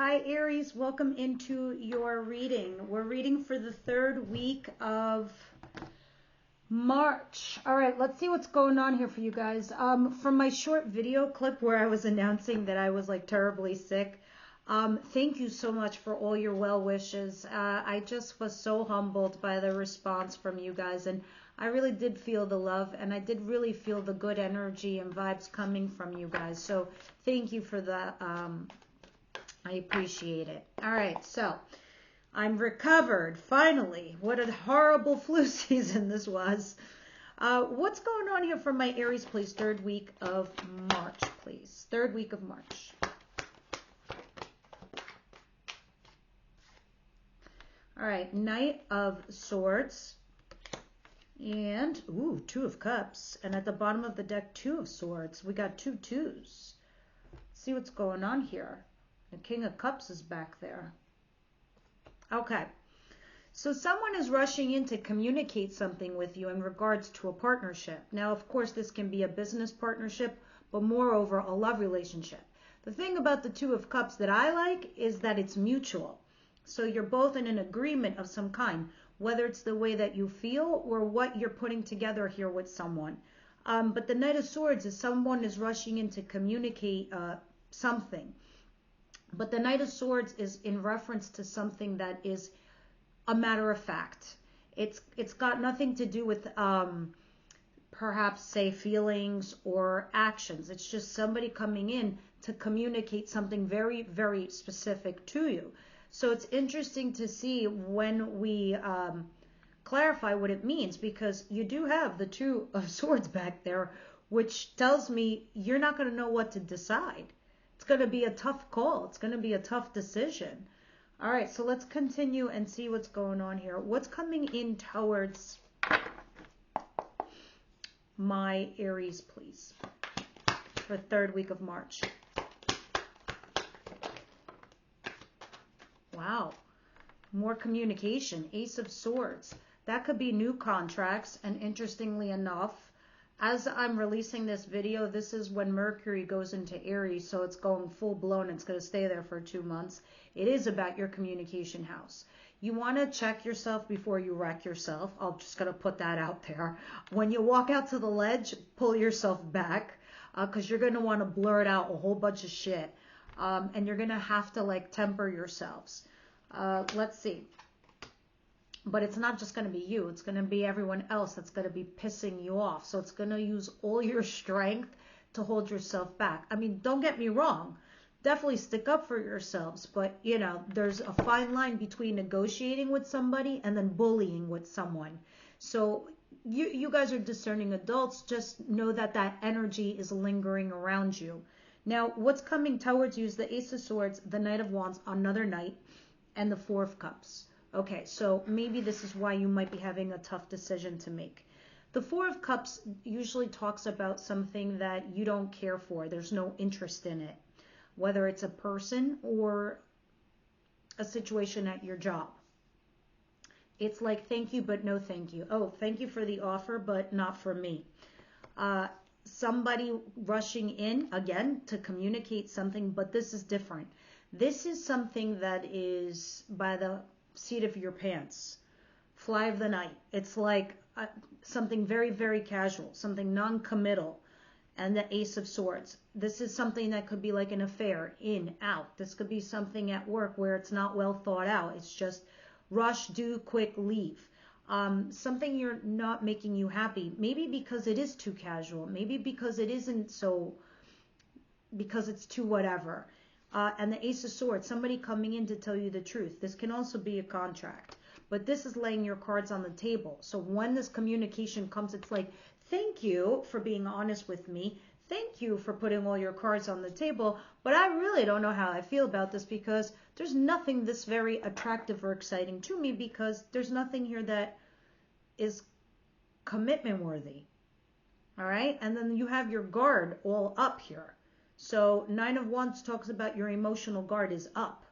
Hi Aries, welcome into your reading. We're reading for the third week of March. All right, let's see what's going on here for you guys. From my short video clip where I was announcing that I was like terribly sick, thank you so much for all your well wishes. I just was so humbled by the response from you guys, and I really did feel the love, and I did really feel the good energy and vibes coming from you guys. So thank you for that. I appreciate it. All right, so I'm recovered, finally. What a horrible flu season this was. What's going on here for my Aries, please? Third week of March, please. Third week of March. All right, Knight of Swords. And, ooh, Two of Cups. And at the bottom of the deck, Two of Swords. We got two twos. Let's see what's going on here. The King of Cups is back there. Okay. So someone is rushing in to communicate something with you in regards to a partnership. Now, of course, this can be a business partnership, but moreover, a love relationship. The thing about the Two of Cups that I like is that it's mutual. So you're both in an agreement of some kind, whether it's the way that you feel or what you're putting together here with someone. But the Knight of Swords is someone is rushing in to communicate something. But the Knight of Swords is in reference to something that is a matter of fact. It's got nothing to do with perhaps say feelings or actions. It's just somebody coming in to communicate something very, very specific to you. So it's interesting to see when we clarify what it means, because you do have the Two of Swords back there, which tells me you're not going to know what to decide. It's going to be a tough call. It's going to be a tough decision. All right, so let's continue and see what's going on here. What's coming in towards my Aries, please, for third week of March? Wow, more communication. Ace of Swords. That could be new contracts, and interestingly enough, as I'm releasing this video, this is when Mercury goes into Aries, so it's going full blown. It's going to stay there for 2 months. It is about your communication house. You want to check yourself before you wreck yourself. I'm just going to put that out there. When you walk out to the ledge, pull yourself back, because you're going to want to blurt out a whole bunch of shit. And you're going to have to like temper yourselves. Let's see. But it's not just going to be you. It's going to be everyone else that's going to be pissing you off. So it's going to use all your strength to hold yourself back. I mean, don't get me wrong. Definitely stick up for yourselves. But, you know, there's a fine line between negotiating with somebody and then bullying with someone. So you guys are discerning adults. Just know that that energy is lingering around you. Now, what's coming towards you is the Ace of Swords, the Knight of Wands, another Knight, and the Four of Cups. Okay, so maybe this is why you might be having a tough decision to make. The Four of Cups usually talks about something that you don't care for. There's no interest in it, whether it's a person or a situation at your job. It's like, thank you, but no thank you. Oh, thank you for the offer, but not for me. Somebody rushing in, again, to communicate something, but this is different. This is something that is by the seat of your pants. Fly of the night. It's like something very, very casual, something non-committal. And the Ace of Swords. This is something that could be like an affair, in, out. This could be something at work where it's not well thought out. It's just rush, do, quick, leave. Something you're not making you happy. Maybe because it is too casual. Maybe because it isn't so, because it's too whatever. And the Ace of Swords, somebody coming in to tell you the truth. This can also be a contract, but this is laying your cards on the table. So when this communication comes, it's like, thank you for being honest with me. Thank you for putting all your cards on the table, but I really don't know how I feel about this, because there's nothing this very attractive or exciting to me, because there's nothing here that is commitment worthy. All right. And then you have your guard all up here. So Nine of Wands talks about your emotional guard is up.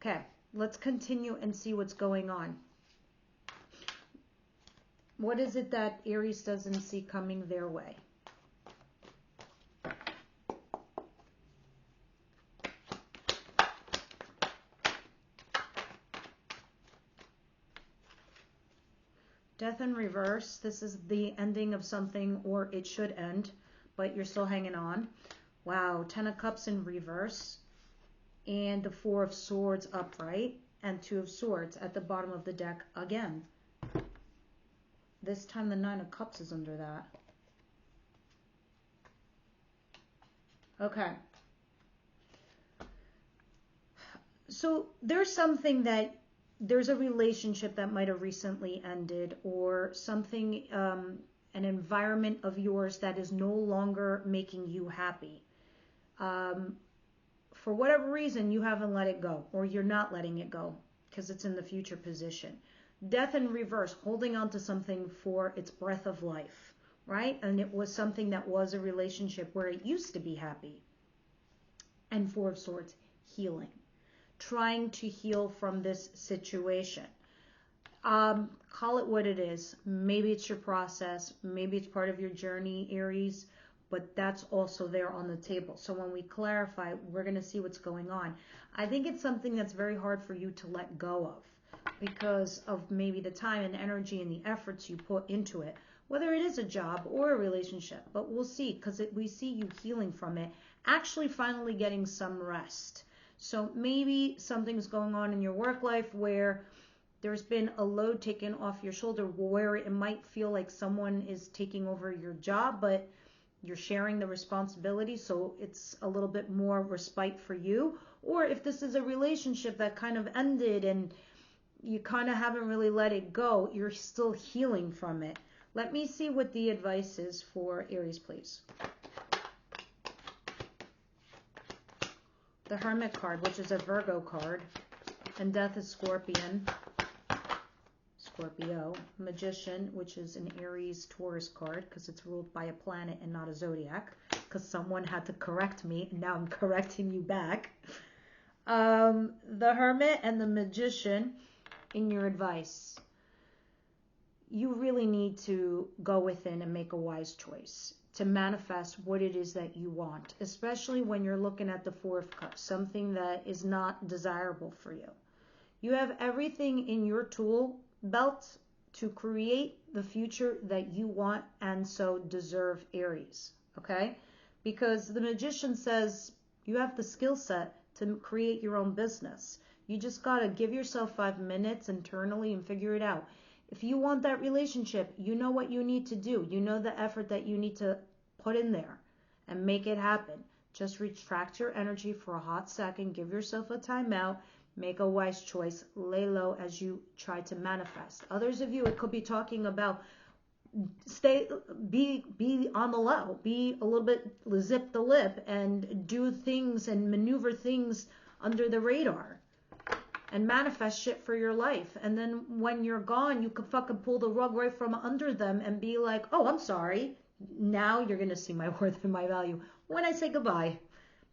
Okay, let's continue and see what's going on. What is it that Aries doesn't see coming their way? Death in reverse. This is the ending of something, or it should end, but you're still hanging on. Wow. 10 of Cups in reverse. And the 4 of Swords upright. And 2 of Swords at the bottom of the deck again. This time the 9 of Cups is under that. Okay. So there's something that, there's a relationship that might have recently ended, or something, an environment of yours that is no longer making you happy. For whatever reason, you haven't let it go, or you're not letting it go because it's in the future position. Death in reverse, holding on to something for its breath of life, right? And it was something that was a relationship where it used to be happy. And 4 of Swords, healing. Trying to heal from this situation. Call it what it is. Maybe it's your process. Maybe it's part of your journey, Aries. But that's also there on the table. So when we clarify, we're going to see what's going on. I think it's something that's very hard for you to let go of because of maybe the time and energy and the efforts you put into it, whether it is a job or a relationship. But we'll see, because we see you healing from it, actually finally getting some rest. So maybe something's going on in your work life where there's been a load taken off your shoulder, where it might feel like someone is taking over your job, but you're sharing the responsibility, so it's a little bit more respite for you. Or if this is a relationship that kind of ended and you kind of haven't really let it go, you're still healing from it. Let me see what the advice is for Aries, please. The Hermit card, which is a Virgo card, and Death is Scorpion. Scorpio. Magician, which is an Aries Taurus card because it's ruled by a planet and not a zodiac, because someone had to correct me and now I'm correcting you back. The Hermit and the Magician in your advice. You really need to go within and make a wise choice to manifest what it is that you want, especially when you're looking at the 4 of Cups, something that is not desirable for you. You have everything in your tool belt to create the future that you want and so deserve, Aries, okay? Because the Magician says you have the skill set to create your own business. You just got to give yourself 5 minutes internally and figure it out. If you want that relationship, you know what you need to do. You know the effort that you need to put in there and make it happen. Just retract your energy for a hot second, give yourself a timeout, make a wise choice, lay low as you try to manifest. Others of you, it could be talking about be on the low, be a little bit zip the lip and do things and maneuver things under the radar and manifest shit for your life. And then when you're gone, you could fucking pull the rug right from under them and be like, oh, I'm sorry. Now you're going to see my worth and my value when I say goodbye.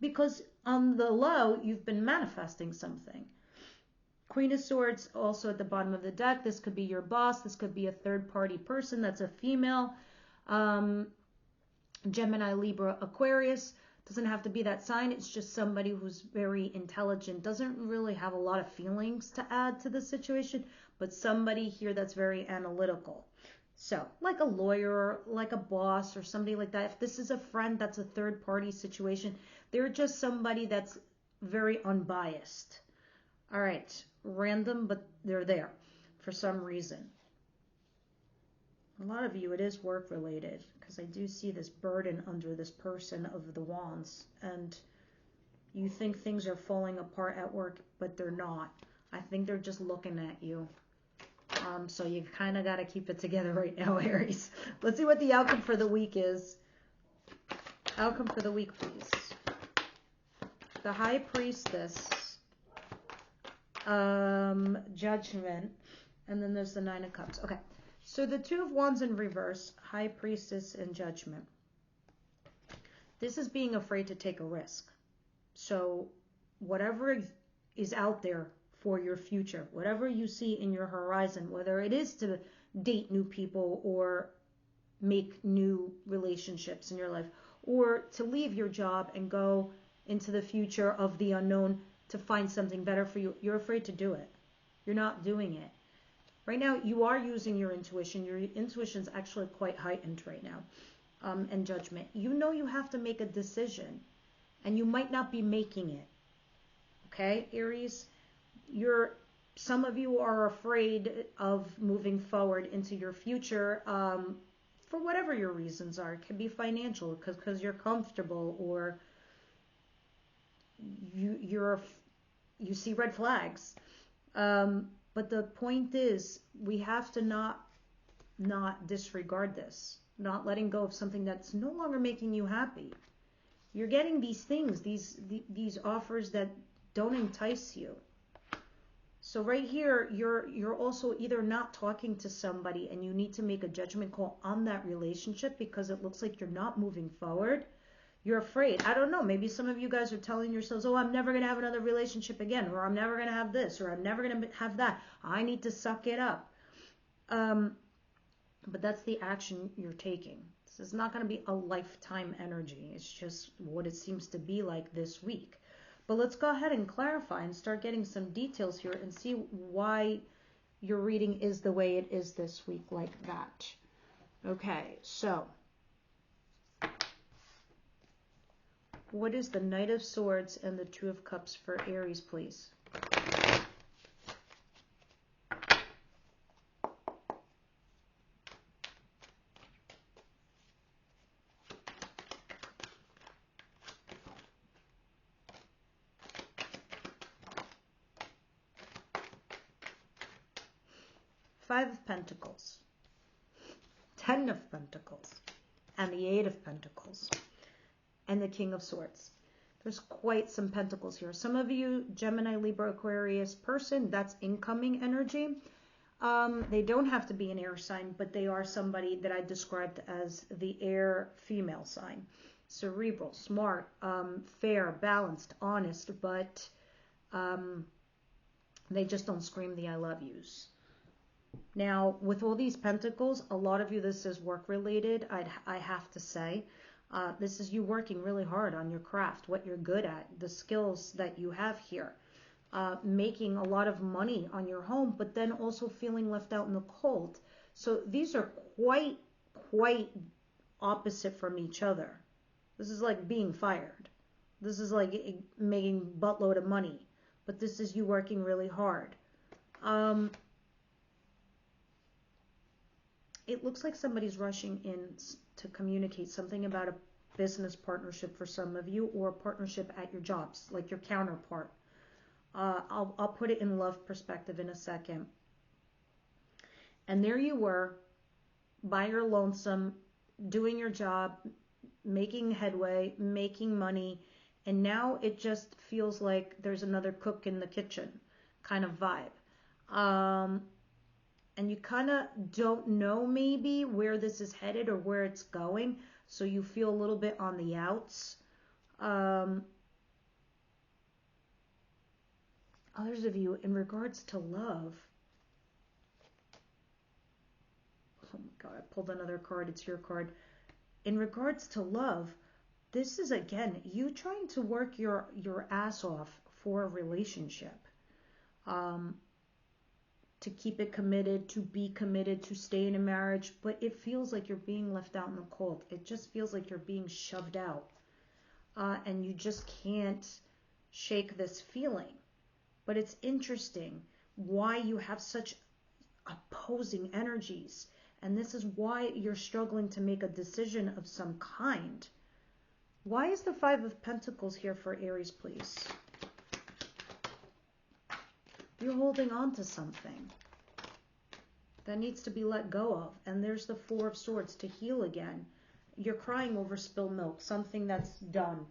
Because on the low, you've been manifesting something. Queen of Swords also at the bottom of the deck. This could be your boss. This could be a third-party person that's a female. Gemini, Libra, Aquarius. Doesn't have to be that sign. It's just somebody who's very intelligent. Doesn't really have a lot of feelings to add to the situation, but somebody here that's very analytical. So, like a lawyer, like a boss, or somebody like that. If this is a friend, that's a third-party situation. They're just somebody that's very unbiased. All right, random, but they're there for some reason. A lot of you, it is work-related, because I do see this burden under this person of the wands, and you think things are falling apart at work, but they're not. I think they're just looking at you. So you kind of got to keep it together right now, Aries. Let's see what the outcome for the week is. Outcome for the week, please. The High Priestess, Judgment, and then there's the 9 of Cups. Okay. So the 2 of Wands in reverse, High Priestess and Judgment. This is being afraid to take a risk. So whatever is out there for your future, whatever you see in your horizon, whether it is to date new people or make new relationships in your life, or to leave your job and go into the future of the unknown to find something better for you, you're afraid to do it. You're not doing it. Right now, you are using your intuition. Your intuition is actually quite heightened right now, and judgment. You know you have to make a decision, and you might not be making it. Okay, Aries? Some of you are afraid of moving forward into your future for whatever your reasons are. It could be financial, because you're comfortable, or you see red flags. But the point is, we have to not disregard this, not letting go of something that's no longer making you happy. You're getting these things, these offers that don't entice you. So right here, you're also either not talking to somebody and you need to make a judgment call on that relationship because it looks like you're not moving forward. You're afraid. I don't know. Maybe some of you guys are telling yourselves, oh, I'm never going to have another relationship again, or I'm never going to have this, or I'm never going to have that. I need to suck it up. But that's the action you're taking. This is not going to be a lifetime energy. It's just what it seems to be like this week. But let's go ahead and clarify and start getting some details here and see why your reading is the way it is this week like that. Okay, so what is the Knight of Swords and the Two of Cups for Aries, please? Five of Pentacles, 10 of Pentacles, and the 8 of Pentacles, and the King of Swords. There's quite some pentacles here. Some of you, Gemini, Libra, Aquarius person, that's incoming energy. They don't have to be an air sign, but they are somebody that I described as the air female sign. Cerebral, smart, fair, balanced, honest, but they just don't scream the I love yous. Now, with all these pentacles, a lot of you, this is work related, I have to say. This is you working really hard on your craft, what you're good at, the skills that you have here. Making a lot of money on your home, but then also feeling left out in the cold. So these are quite opposite from each other. This is like being fired. This is like making a buttload of money. But this is you working really hard. It looks like somebody's rushing in to communicate something about a business partnership for some of you, or a partnership at your jobs, like your counterpart. I'll put it in love perspective in a second. And there you were, by your lonesome, doing your job, making headway, making money, and now it just feels like there's another cook in the kitchen kind of vibe. And you kind of don't know maybe where this is headed or where it's going, so you feel a little bit on the outs. Others of you, in regards to love, oh my God, I pulled another card, it's your card. In regards to love, this is, again, you trying to work your ass off for a relationship. To keep it committed, to be committed, to stay in a marriage, but it feels like you're being left out in the cold. It just feels like you're being shoved out. And you just can't shake this feeling. But it's interesting why you have such opposing energies. And this is why you're struggling to make a decision of some kind. Why is the Five of Pentacles here for Aries, please? You're holding on to something that needs to be let go of. And there's the Four of Swords to heal again. You're crying over spilled milk, something that's done.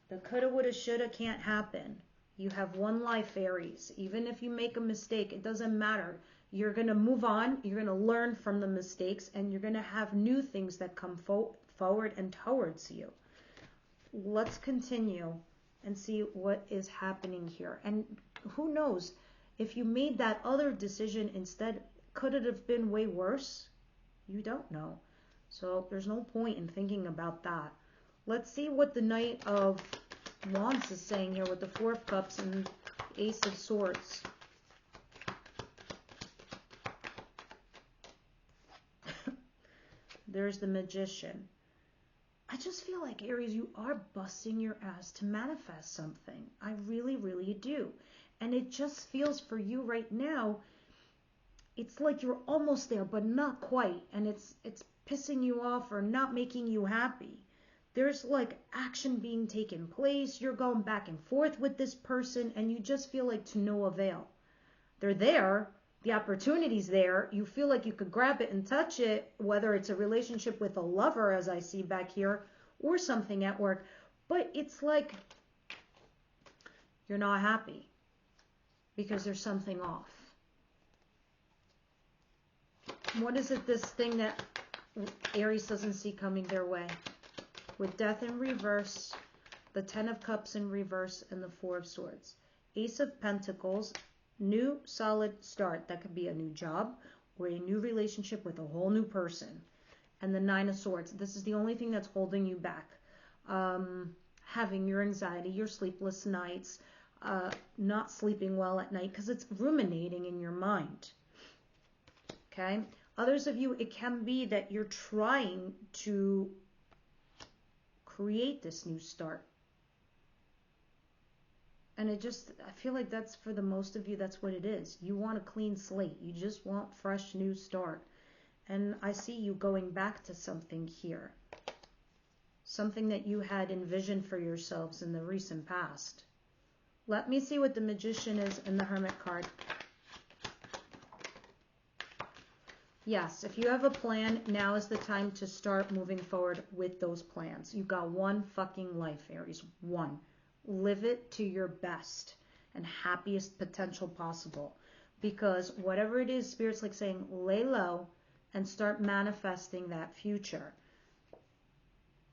The coulda, woulda, shoulda can't happen. You have one life, Aries. Even if you make a mistake, it doesn't matter. You're going to move on. You're going to learn from the mistakes, and you're going to have new things that come forward and towards you. Let's continue and see what is happening here. And who knows, if you made that other decision instead, could it have been way worse? You don't know. So there's no point in thinking about that. Let's see what the Knight of Wands is saying here with the Four of Cups and Ace of Swords. There's the Magician. I just feel like, Aries, you are busting your ass to manifest something. I really, really do. And it just feels for you right now, it's like you're almost there, but not quite. And it's pissing you off or not making you happy. There's like action being taken place. You're going back and forth with this person, and you just feel like to no avail. They're there. The opportunity's there. You feel like you could grab it and touch it, whether it's a relationship with a lover, as I see back here, or something at work. But it's like you're not happy because there's something off. What is it, this thing that Aries doesn't see coming their way? With Death in reverse, the Ten of Cups in reverse, and the Four of Swords. Ace of Pentacles, new solid start. That could be a new job or a new relationship with a whole new person. And the Nine of Swords. This is the only thing that's holding you back. Having your anxiety, your sleepless nights, not sleeping well at night because it's ruminating in your mind. Okay? Others of you, it can be that you're trying to create this new start. And it just, I feel like that's, for the most of you, that's what it is. You want a clean slate. You just want fresh new start. And I see you going back to something here. Something that you had envisioned for yourselves in the recent past. Let me see what the Magician is in the Hermit card. Yes, if you have a plan, now is the time to start moving forward with those plans. You've got one fucking life, Aries. One. Live it to your best and happiest potential possible. Because whatever it is, Spirit's like saying, lay low and start manifesting that future.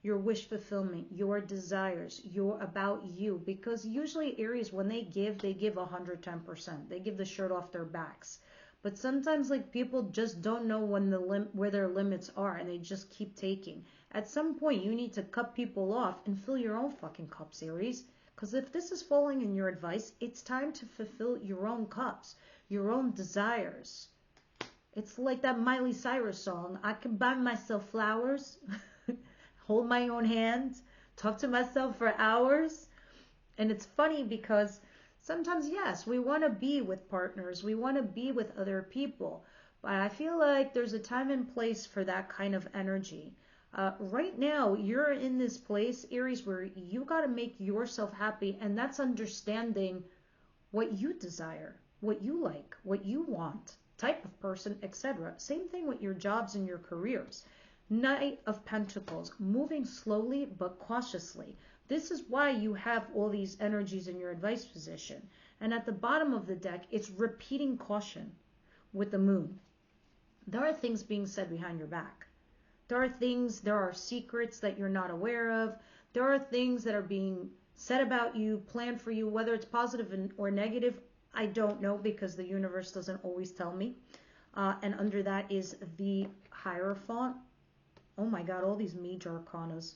Your wish fulfillment, your desires, your about you. Because usually Aries, when they give 110%. They give the shirt off their backs. But sometimes, like, people just don't know when where their limits are, and they just keep taking. At some point, you need to cut people off and fill your own fucking cups, Aries. Because if this is falling in your advice, it's time to fulfill your own cups, your own desires. It's like that Miley Cyrus song. I can buy myself flowers, hold my own hand, talk to myself for hours. And it's funny because sometimes, yes, we want to be with partners. We want to be with other people. But I feel like there's a time and place for that kind of energy. Right now, you're in this place, Aries, where you got to make yourself happy. And that's understanding what you desire, what you like, what you want, type of person, etc. Same thing with your jobs and your careers. Knight of Pentacles, moving slowly but cautiously. This is why you have all these energies in your advice position. And at the bottom of the deck, it's repeating caution with the moon. There are things being said behind your back. There are secrets that you're not aware of. There are things that are being said about you, planned for you, whether it's positive or negative. I don't know because the universe doesn't always tell me. And under that is the Hierophant. Oh my God, all these major arcanas.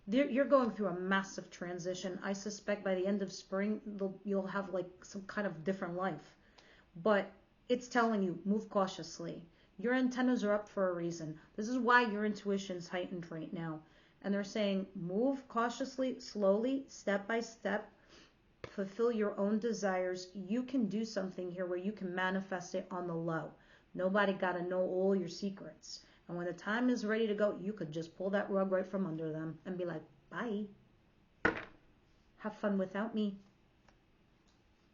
You're going through a massive transition. I suspect by the end of spring, you'll have like some kind of different life. But it's telling you, move cautiously. Your antennas are up for a reason. This is why your intuition's heightened right now. And they're saying, move cautiously, slowly, step by step. Fulfill your own desires. You can do something here where you can manifest it on the low. Nobody got to know all your secrets. And when the time is ready to go, you could just pull that rug right from under them and be like, bye. Have fun without me.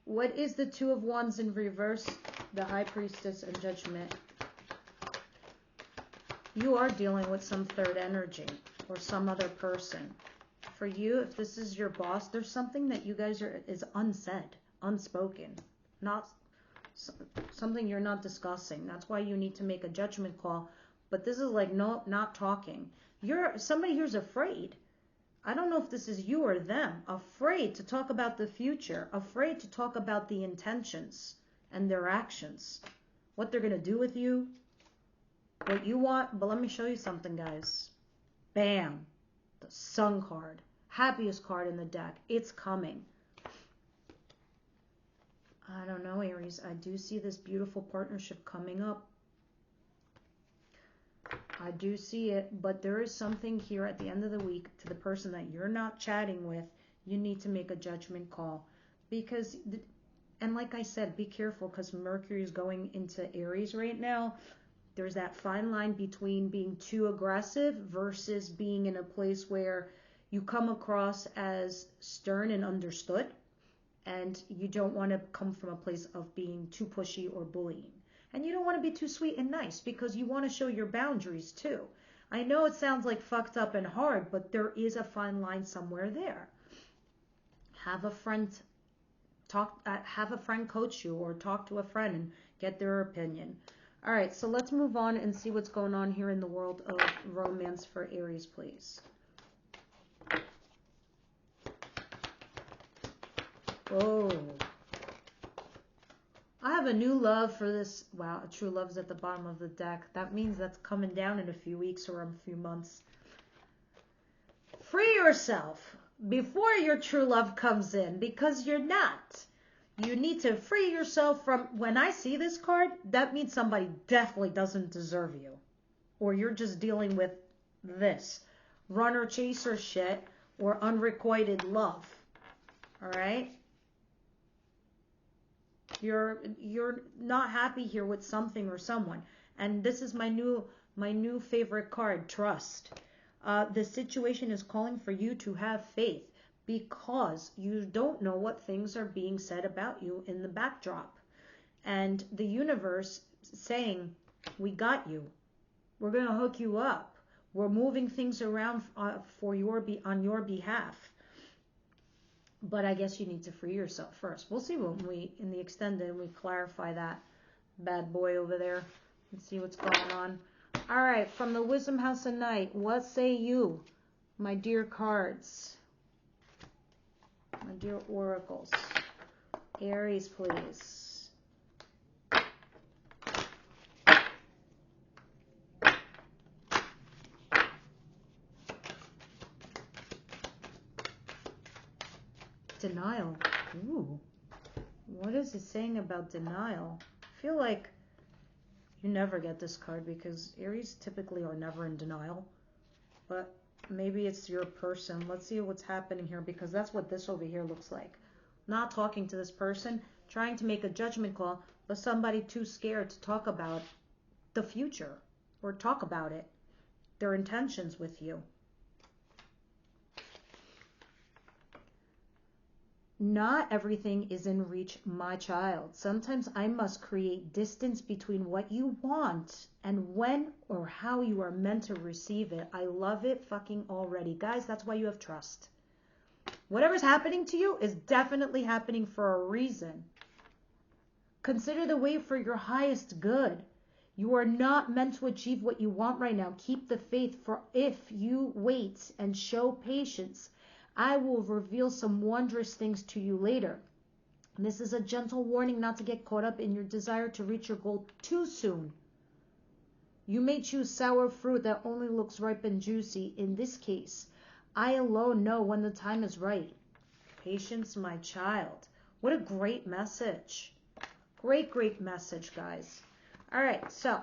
What is the Two of Wands in reverse? The High Priestess and Judgment. You are dealing with some third energy or some other person. For you, if this is your boss, there's something that you guys is unsaid, unspoken, not something you're not discussing. That's why you need to make a judgment call. But this is like not talking. Somebody here's afraid. I don't know if this is you or them. Afraid to talk about the future. Afraid to talk about the intentions and their actions. What they're going to do with you. What you want. But let me show you something, guys. Bam. The Sun card. Happiest card in the deck. It's coming. I don't know, Aries. I do see this beautiful partnership coming up. I do see it, but there is something here at the end of the week to the person that you're not chatting with. You need to make a judgment call because, and like I said, be careful because Mercury is going into Aries right now. There's that fine line between being too aggressive versus being in a place where you come across as stern and understood, and you don't want to come from a place of being too pushy or bullying. And you don't want to be too sweet and nice because you want to show your boundaries too. I know it sounds like fucked up and hard, but there is a fine line somewhere there. Have a friend coach you, or talk to a friend and get their opinion. All right, so let's move on and see what's going on here in the world of romance for Aries, please. Oh, I have a new love for this. Wow, a true love is at the bottom of the deck. That means that's coming down in a few weeks or a few months. Free yourself before your true love comes in, because you're not. You need to free yourself from, when I see this card, that means somebody definitely doesn't deserve you. Or you're just dealing with this runner chaser shit or unrequited love. All right? You're not happy here with something or someone. And this is my new favorite card, trust. The situation is calling for you to have faith because you don't know what things are being said about you in the backdrop. And the universe saying, we got you. We're going to hook you up. We're moving things around on your behalf. But I guess you need to free yourself first. We'll see when in the extended, we clarify that bad boy over there and see what's going on. All right, from the Wisdom House of Night, what say you, my dear cards? My dear oracles. Aries, please. Denial. Ooh. What is it saying about denial? I feel like you never get this card because Aries typically are never in denial. But maybe it's your person. Let's see what's happening here, because that's what this over here looks like. Not talking to this person, trying to make a judgment call, but somebody too scared to talk about the future or talk about it, their intentions with you. Not everything is in reach, my child. Sometimes I must create distance between what you want and when or how you are meant to receive it. I love it fucking already. Guys, that's why you have trust. Whatever's happening to you is definitely happening for a reason. Consider the way for your highest good. You are not meant to achieve what you want right now. Keep the faith, for if you wait and show patience, I will reveal some wondrous things to you later. This is a gentle warning not to get caught up in your desire to reach your goal too soon. You may choose sour fruit that only looks ripe and juicy. In this case, I alone know when the time is right. Patience, my child. What a great message. Great, great message, guys. All right, so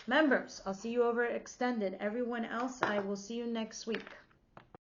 members, I'll see you over at Extended. Everyone else, I will see you next week.